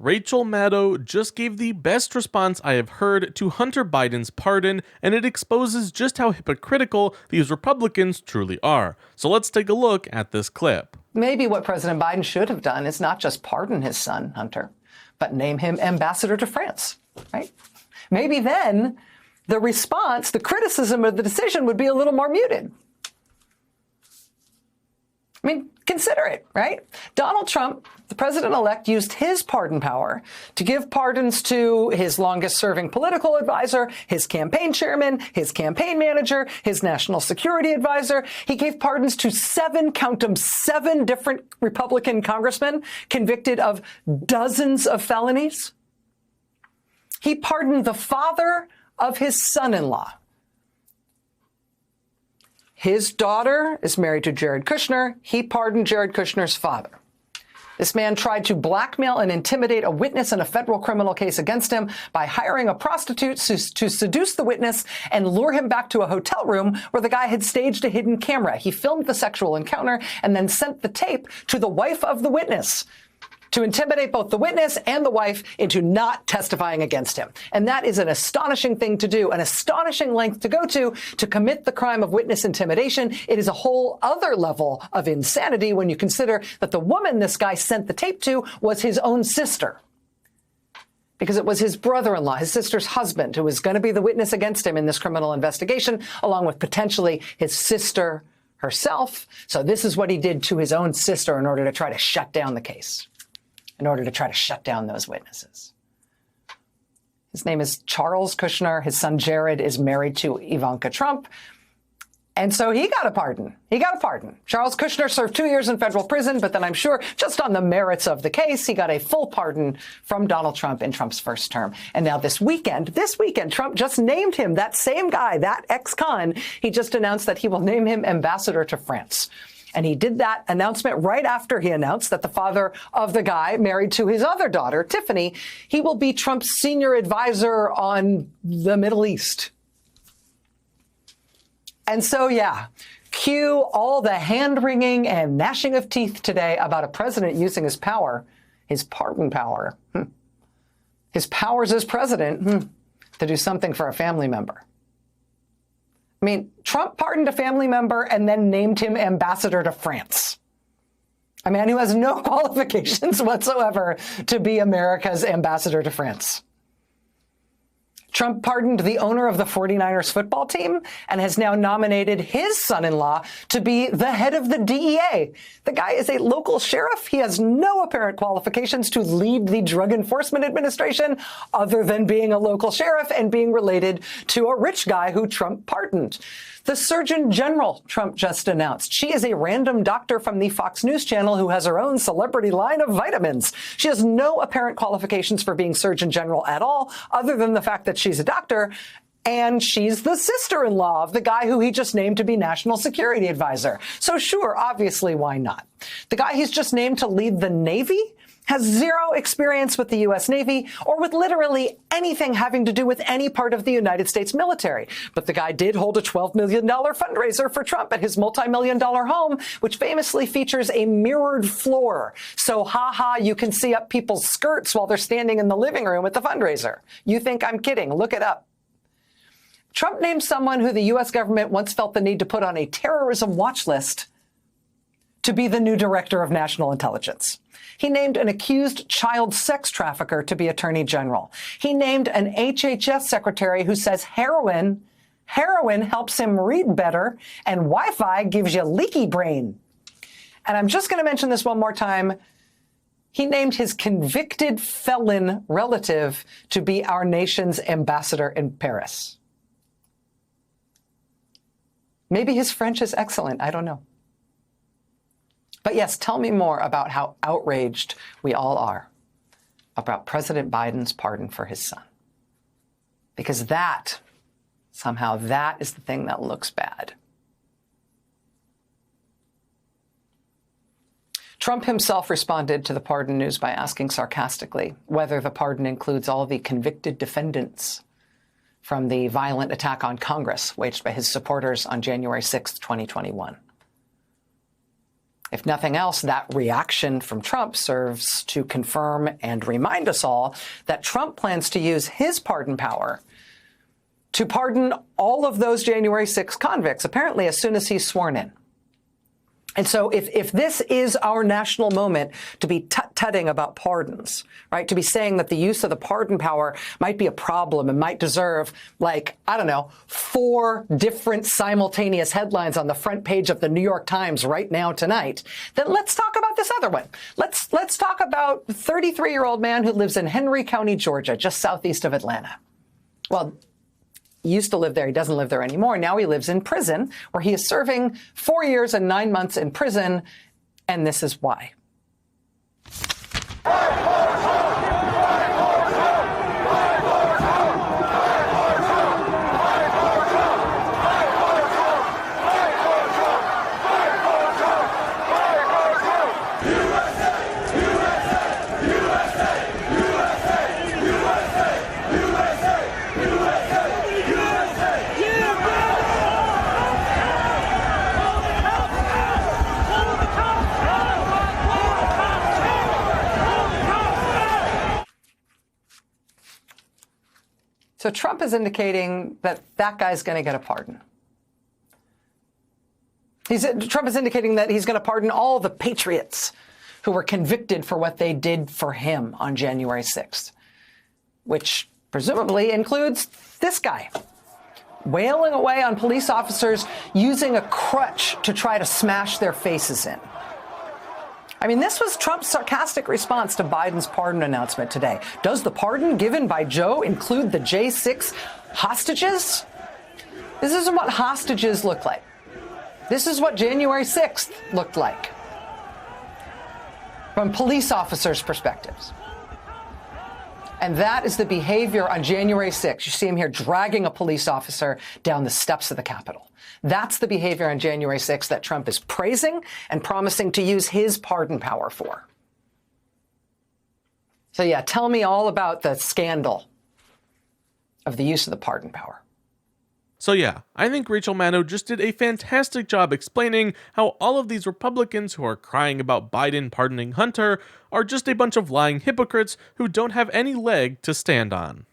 Rachel Maddow just gave the best response I have heard to Hunter Biden's pardon, and it exposes just how hypocritical these Republicans truly are. So let's take a look at this clip. Maybe what President Biden should have done is not just pardon his son, Hunter, but name him ambassador to France, right? Maybe then the response, the criticism of the decision would be a little more muted. I mean, consider it, right? Donald Trump, the president-elect, used his pardon power to give pardons to his longest-serving political advisor, his campaign chairman, his campaign manager, his national security advisor. He gave pardons to seven different Republican congressmen convicted of dozens of felonies. He pardoned the father of his son-in-law. His daughter is married to Jared Kushner. He pardoned Jared Kushner's father. This man tried to blackmail and intimidate a witness in a federal criminal case against him by hiring a prostitute to seduce the witness and lure him back to a hotel room where the guy had staged a hidden camera. He filmed the sexual encounter and then sent the tape to the wife of the witness to intimidate both the witness and the wife into not testifying against him. And that is an astonishing thing to do, an astonishing length to go to commit the crime of witness intimidation. It is a whole other level of insanity when you consider that the woman this guy sent the tape to was his own sister. Because it was his brother-in-law, his sister's husband, who was going to be the witness against him in this criminal investigation, along with potentially his sister herself. So this is what he did to his own sister in order to try to shut down the case, in order to try to shut down those witnesses. His name is Charles Kushner. His son Jared is married to Ivanka Trump. And so he got a pardon. He got a pardon. Charles Kushner served 2 years in federal prison, but then I'm sure just on the merits of the case, he got a full pardon from Donald Trump in Trump's first term. And now this weekend, Trump just named him, that same guy, that ex-con, he just announced that he will name him ambassador to France. And he did that announcement right after he announced that the father of the guy married to his other daughter, Tiffany, he will be Trump's senior advisor on the Middle East. And so, yeah, cue all the hand-wringing and gnashing of teeth today about a president using his power, his pardon power, his powers as president, to do something for a family member. I mean, Trump pardoned a family member and then named him ambassador to France. A man who has no qualifications whatsoever to be America's ambassador to France. Trump pardoned the owner of the 49ers football team and has now nominated his son-in-law to be the head of the DEA. The guy is a local sheriff. He has no apparent qualifications to lead the Drug Enforcement Administration other than being a local sheriff and being related to a rich guy who Trump pardoned. The Surgeon General Trump just announced. She is a random doctor from the Fox News channel who has her own celebrity line of vitamins. She has no apparent qualifications for being Surgeon General at all, other than the fact that she's a doctor, and she's the sister-in-law of the guy who he just named to be National Security Advisor. So sure, obviously, why not? The guy he's just named to lead the Navy has zero experience with the U.S. Navy or with literally anything having to do with any part of the United States military. But the guy did hold a $12 million fundraiser for Trump at his multi-million-dollar home, which famously features a mirrored floor. So, you can see up people's skirts while they're standing in the living room at the fundraiser. You think I'm kidding? Look it up. Trump named someone who the U.S. government once felt the need to put on a terrorism watch list to be the new director of national intelligence. He named an accused child sex trafficker to be attorney general. He named an HHS secretary who says heroin helps him read better and Wi-Fi gives you leaky brain. And I'm just going to mention this one more time. He named his convicted felon relative to be our nation's ambassador in Paris. Maybe his French is excellent. I don't know. But yes, tell me more about how outraged we all are about President Biden's pardon for his son. Because that, somehow, that is the thing that looks bad. Trump himself responded to the pardon news by asking sarcastically whether the pardon includes all the convicted defendants from the violent attack on Congress waged by his supporters on January 6, 2021. If nothing else, that reaction from Trump serves to confirm and remind us all that Trump plans to use his pardon power to pardon all of those January 6 convicts, apparently as soon as he's sworn in. And so if this is our national moment to be tut-tutting about pardons, right, to be saying that the use of the pardon power might be a problem and might deserve, like, I don't know, 4 different simultaneous headlines on the front page of the New York Times right now tonight, then let's talk about this other one. Let's talk about a 33-year-old man who lives in Henry County, Georgia, just southeast of Atlanta. Well, he used to live there. He doesn't live there anymore. Now he lives in prison, where he is serving 4 years and 9 months in prison. And this is why. So Trump is indicating that that guy's going to get a pardon. Trump is indicating that he's going to pardon all the patriots who were convicted for what they did for him on January 6th, which presumably includes this guy, wailing away on police officers using a crutch to try to smash their faces in. I mean, this was Trump's sarcastic response to Biden's pardon announcement today. Does the pardon given by Joe include the J6 hostages? This isn't what hostages look like. This is what January 6th looked like from police officers' perspectives. And that is the behavior on January 6th. You see him here dragging a police officer down the steps of the Capitol. That's the behavior on January 6th that Trump is praising and promising to use his pardon power for. So yeah, tell me all about the scandal of the use of the pardon power. So yeah, I think Rachel Maddow just did a fantastic job explaining how all of these Republicans who are crying about Biden pardoning Hunter are just a bunch of lying hypocrites who don't have any leg to stand on.